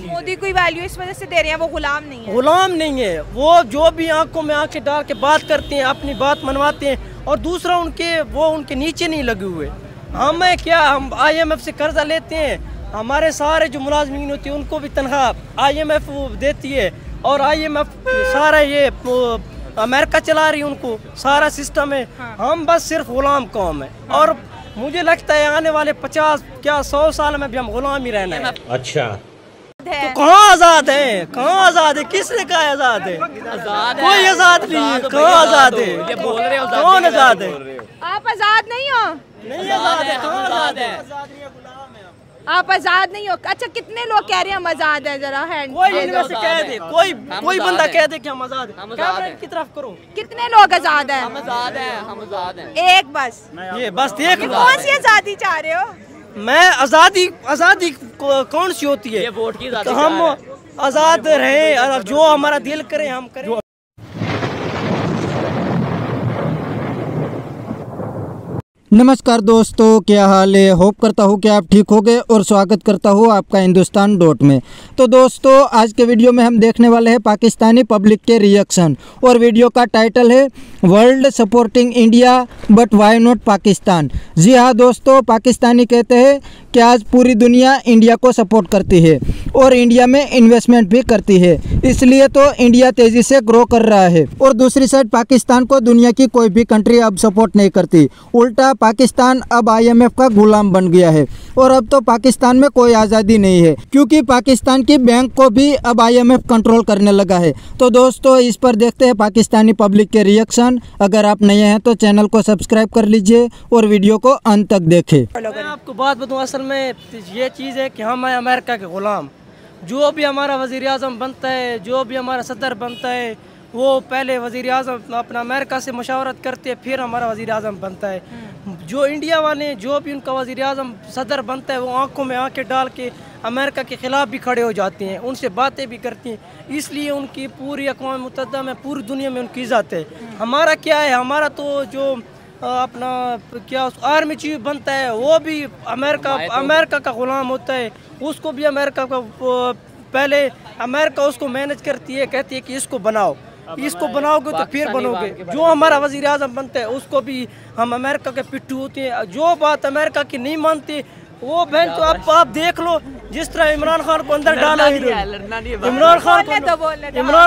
मोदी कोई वैल्यू इस वजह से दे रहे हैं, वो गुलाम नहीं है। गुलाम नहीं है, वो जो भी आंखों में आंखें डाल के बात करते हैं, अपनी बात मनवाते हैं, और दूसरा उनके नीचे नहीं लगे हुए। हमें क्या, हम IMF से कर्जा लेते हैं, हमारे सारे जो मुलाजमीन होती है उनको भी तनख्वाह IMF देती है, और IMF सारा ये अमेरिका चला रही है, उनको सारा सिस्टम है। हम बस सिर्फ गुलाम कौम है, और मुझे लगता है आने वाले 50 क्या 100 साल में भी हम गुलाम ही रहना है। अच्छा, तो कहाँ आजाद है, कहाँ आजाद है, किसने कहा आजाद है? कोई आजाद नहीं है, कहाँ आजाद है? कौन आजाद है? आप आजाद नहीं हो? नहीं आजाद है, कहाँ आजाद है? आप आजाद नहीं हो। अच्छा, कितने लोग कह रहे हैं हम आजाद है? जरा हैंड कोई इनमें से कह दे, कोई बंदा कह दे कि हम आजाद हैं। कैमरे की तरफ करो, कितने लोग आजाद हैं? हम आजाद हैं, हम आजाद हैं। एक बस, ये बस देख लो। कौन सी आजादी चाह रहे हो? मैं आजादी कौन सी होती है? ये वोट की आजादी। हम आजाद रहे, जो हमारा दिल करे हम करें। नमस्कार दोस्तों, क्या हाल है? होप करता हूँ कि आप ठीक होंगे और स्वागत करता हूँ आपका हिंदुस्तान डॉट में। तो दोस्तों, आज के वीडियो में हम देखने वाले हैं पाकिस्तानी पब्लिक के रिएक्शन, और वीडियो का टाइटल है world supporting India but why not Pakistan. जी हाँ दोस्तों, पाकिस्तानी कहते हैं कि आज पूरी दुनिया इंडिया को सपोर्ट करती है और इंडिया में इन्वेस्टमेंट भी करती है, इसलिए तो इंडिया तेज़ी से ग्रो कर रहा है। और दूसरी साइड पाकिस्तान को दुनिया की कोई भी कंट्री अब सपोर्ट नहीं करती, उल्टा पाकिस्तान अब IMF का गुलाम बन गया है। और अब तो पाकिस्तान में कोई आज़ादी नहीं है, क्योंकि पाकिस्तान की बैंक को भी अब IMF कंट्रोल करने लगा है। तो दोस्तों, इस पर देखते हैं पाकिस्तानी पब्लिक के रिएक्शन। अगर आप नए हैं तो चैनल को सब्सक्राइब कर लीजिए और वीडियो को अंत तक देखें। मैं आपको बात बताऊं, असल में ये चीज़ है कि हम हैं अमेरिका के ग़ुलाम। जो भी हमारा वज़ीर आज़म बनता है, जो भी हमारा सदर बनता है, वो पहले वज़ीर आज़म अपना अमेरिका से मशावरत करते हैं, फिर हमारा वज़ीर आज़म बनता है। जो इंडिया वाले, जो भी उनका वज़ीर आज़म सदर बनता है, वो आंखों में आंखें डाल के अमेरिका के ख़िलाफ़ भी खड़े हो जाते हैं, उनसे बातें भी करती हैं, इसलिए उनकी पूरी अक़वाम मुत्तहिदा में, पूरी दुनिया में उनकी इज़्ज़त है। हमारा क्या है, हमारा तो जो अपना क्या आर्मी चीफ बनता है, वो भी अमेरिका का ग़ुलाम होता है। उसको भी अमेरिका का पहले अमेरिका उसको मैनेज करती है, कहती है कि इसको बनाओ, इसको बनाओगे तो फिर बनोगे। जो हमारा वज़ीर आज़म बनता है उसको भी हम अमेरिका के पिट्ठू होते हैं। जो बात अमेरिका की नहीं मानती वो बहन, तो आप देख लो, जिस तरह इमरान खान को अंदर डाला है, इमरान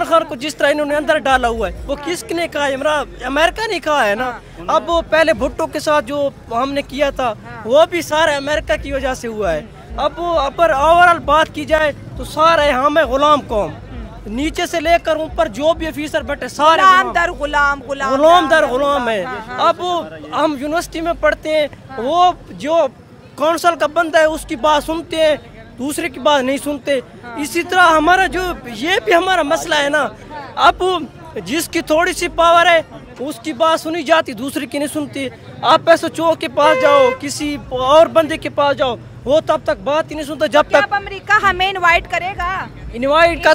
खान को जिस तरह इन्होंने अंदर डाला हुआ है, वो किसने कहा? अमेरिका ने कहा है ना। अब वो पहले भुट्टो के साथ जो हमने किया था, वो भी सारा अमेरिका की वजह से हुआ है। अब अपर ओवरऑल बात की जाए तो सारे हम है गुलाम कौम, नीचे से लेकर ऊपर जो भी ऑफिसर बैठे सारे गुलाम है। अब हम यूनिवर्सिटी में पढ़ते हैं, वो जो काउंसिल का बंदा है उसकी बात सुनते हैं, दूसरे की बात नहीं सुनते। इसी तरह हमारा जो ये भी हमारा मसला है ना, अब जिसकी थोड़ी सी पावर है उसकी बात सुनी जाती, दूसरे की नहीं सुनती। आप ऐसे चौक के पास जाओ, किसी और बंदे के पास जाओ, वो तब तक बात ही नहीं सुनता जब तक। अमेरिका हमें इनवाइट करेगा? इनवाइट का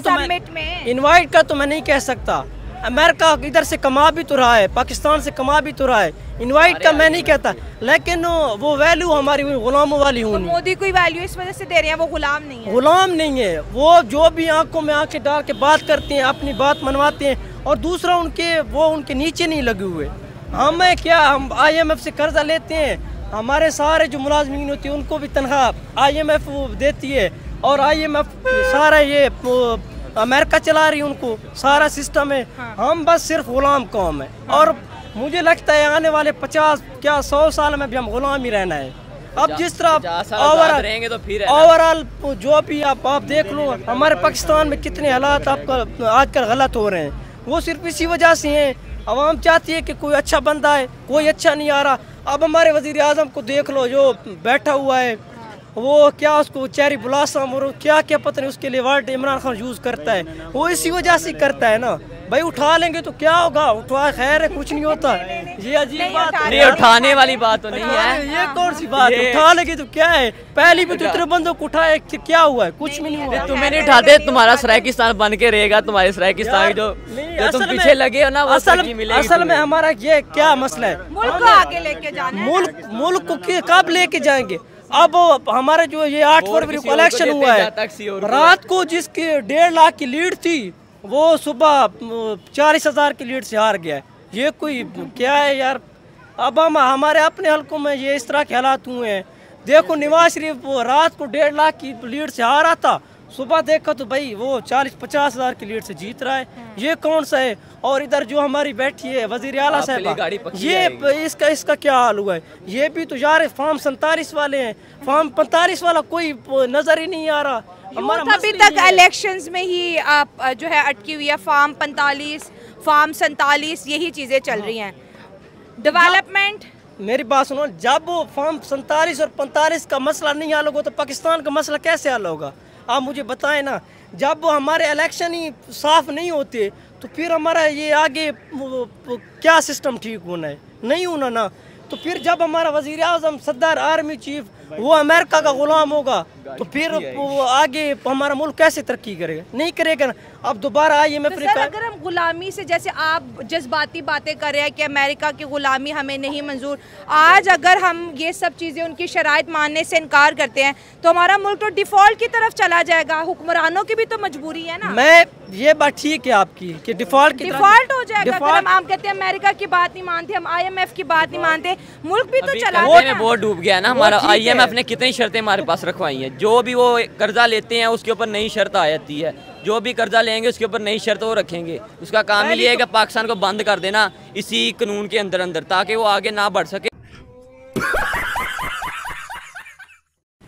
तो मैं नहीं कह सकता। अमेरिका इधर से कमा भी तो रहा है, पाकिस्तान से कमा भी तो रहा है। इनवाइट का मैं नहीं कहता, लेकिन वो वैल्यू हमारी गुलामों वाली होनी। मोदी कोई वैल्यू इस वजह से दे रहे हैं, वो गुलाम नहीं है। गुलाम नहीं है, वो जो भी आंखों में आंखें डाल के बात करते हैं, अपनी बात मनवाते हैं, और दूसरा उनके नीचे नहीं लगे हुए। हमें क्या, हम IMF से कर्जा लेते हैं, हमारे सारे जो मुलाजमीन होती है उनको भी तनख्वाह IMF देती है, और IMF सारा ये अमेरिका चला रही है, उनको सारा सिस्टम है। हम बस सिर्फ गुलाम कौम है, और मुझे लगता है आने वाले 50 क्या 100 साल में भी हम गुलाम ही रहना है। अब जिस तरह ओवरऑल जो भी आप देख लो, हमारे पाकिस्तान में कितने हालात आपका आजकल गलत हो रहे हैं, वो सिर्फ इसी वजह से हैं। अवाम चाहती है कि कोई अच्छा बंदा है, कोई अच्छा नहीं आ रहा। अब हमारे वज़ीर आज़म को देख लो, जो बैठा हुआ है, वो क्या उसको चेरी ब्लॉसम और क्या क्या पता नहीं उसके लिए वर्ड इमरान खान यूज़ करता है, वो इसी वजह से करता है ना। भाई उठा लेंगे तो क्या होगा, उठवा खैर है, कुछ नहीं होता। ये अजीब बात नहीं, उठाने वाली बात तो नहीं है। ये कौन सी बात है? उठा लेंगे तो क्या है? पहली भी तो इतने बंदों को उठाए, क्या हुआ है? कुछ भी नहीं हुआ। तुम्हें नहीं उठाते, तुम्हारा सरायकिस्तान बन के रहेगा। तुम्हारे सरायकिस्तान जो तुम पीछे लगे हो ना, वो असल में हमारा ये क्या मसला है? मुल्क को आगे लेके जाना है। मुल्क को कब लेके जाएंगे? अब हमारे जो ये 8 फरवरी को इलेक्शन हुआ है, रात को जिसकी 1.5 लाख की लीड थी वो सुबह 40,000 की लीड से हार गया है। ये कोई क्या है यार। अब हम हमारे अपने हलकों में ये इस तरह के हालात हुए हैं। देखो नवाज शरीफ वो रात को 1.5 लाख की लीड से हारा था, सुबह देखा तो भाई वो 40-50 हज़ार की लीड से जीत रहा है। ये कौन सा है। और इधर जो हमारी बैठी है वजीर आला साहब, ये इसका क्या हाल हुआ है। ये भी तो यार फॉर्म 47 वाले हैं, फॉर्म 45 वाला कोई नजर ही नहीं आ रहा। हमारा अभी तक इलेक्शंस में ही आप जो है अटकी हुई है। फॉर्म 45, फॉर्म 47 यही चीजें चल रही हैं। डेवलपमेंट, मेरी बात सुनो, जब वो फॉर्म 47 और 45 का मसला नहीं हल होगा तो पाकिस्तान का मसला कैसे हल होगा। आप मुझे बताएं ना। जब वो हमारे इलेक्शन ही साफ नहीं होते तो फिर हमारा ये आगे क्या सिस्टम ठीक होना है, नहीं होना ना। तो फिर जब हमारा वजीर आज़म सदर आर्मी चीफ वो अमेरिका का गुलाम होगा तो फिर वो आगे हमारा मुल्क कैसे तरक्की करेगा, नहीं करेगा ना। अब दोबारा IMF तो सर अगर हम गुलामी से, जैसे आप जज्बाती बातें कर रहे हैं कि अमेरिका की गुलामी हमें नहीं मंजूर, आज अगर हम ये सब चीज़ें उनकी शराइत मानने से इनकार करते हैं तो हमारा मुल्क तो डिफ़ॉल्ट की तरफ चला जाएगा। हुक्मरानों की भी तो मजबूरी है ना। मैं ये बात ठीक है आपकी कि डिफ़ॉल्ट हो जाएगा। अगर हम कहते हैं अमेरिका की बात नहीं मानते, हम IMF की बात नहीं मानते, मुल्क भी तो चला जाएगा। बहुत डूब गया ना हमारा। IMF ने कितनी शर्तें हमारे पास रखवाई हैं। जो भी वो कर्जा लेते हैं उसके ऊपर नई शर्त आ जाती है, जो भी कर्जा लेंगे उसके ऊपर नई शर्त वो रखेंगे। उसका काम ही ये है कि पाकिस्तान को बंद कर देना इसी कानून के अंदर ताकि वो आगे ना बढ़ सके।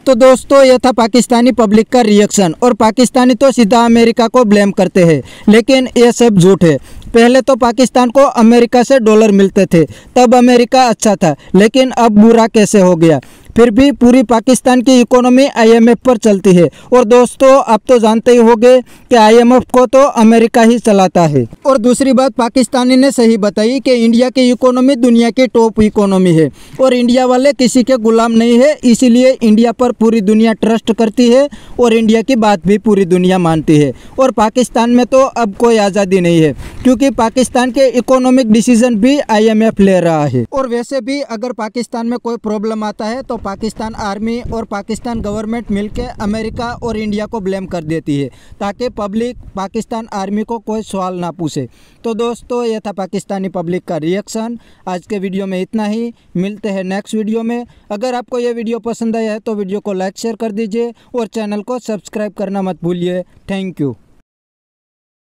तो दोस्तों ये था पाकिस्तानी पब्लिक का रिएक्शन। और पाकिस्तानी तो सीधा अमेरिका को ब्लेम करते हैं, लेकिन ये सब झूठ है। पहले तो पाकिस्तान को अमेरिका से डॉलर मिलते थे, तब अमेरिका अच्छा था, लेकिन अब बुरा कैसे हो गया। फिर भी पूरी पाकिस्तान की इकोनॉमी IMF पर चलती है। और दोस्तों आप तो जानते ही होंगे कि IMF को तो अमेरिका ही चलाता है। और दूसरी बात पाकिस्तानी ने सही बताई कि इंडिया की इकोनॉमी दुनिया की टॉप इकोनॉमी है और इंडिया वाले किसी के गुलाम नहीं है, इसीलिए इंडिया पर पूरी दुनिया ट्रस्ट करती है और इंडिया की बात भी पूरी दुनिया मानती है। और पाकिस्तान में तो अब कोई आज़ादी नहीं है, क्योंकि पाकिस्तान के इकोनॉमिक डिसीजन भी IMF ले रहा है। और वैसे भी अगर पाकिस्तान में कोई प्रॉब्लम आता है तो पाकिस्तान आर्मी और पाकिस्तान गवर्नमेंट मिलकर अमेरिका और इंडिया को ब्लेम कर देती है, ताकि पब्लिक पाकिस्तान आर्मी को कोई सवाल ना पूछे। तो दोस्तों ये था पाकिस्तानी पब्लिक का रिएक्शन। आज के वीडियो में इतना ही, मिलते हैं नेक्स्ट वीडियो में। अगर आपको ये वीडियो पसंद आया है तो वीडियो को लाइक शेयर कर दीजिए और चैनल को सब्सक्राइब करना मत भूलिए। Thank you.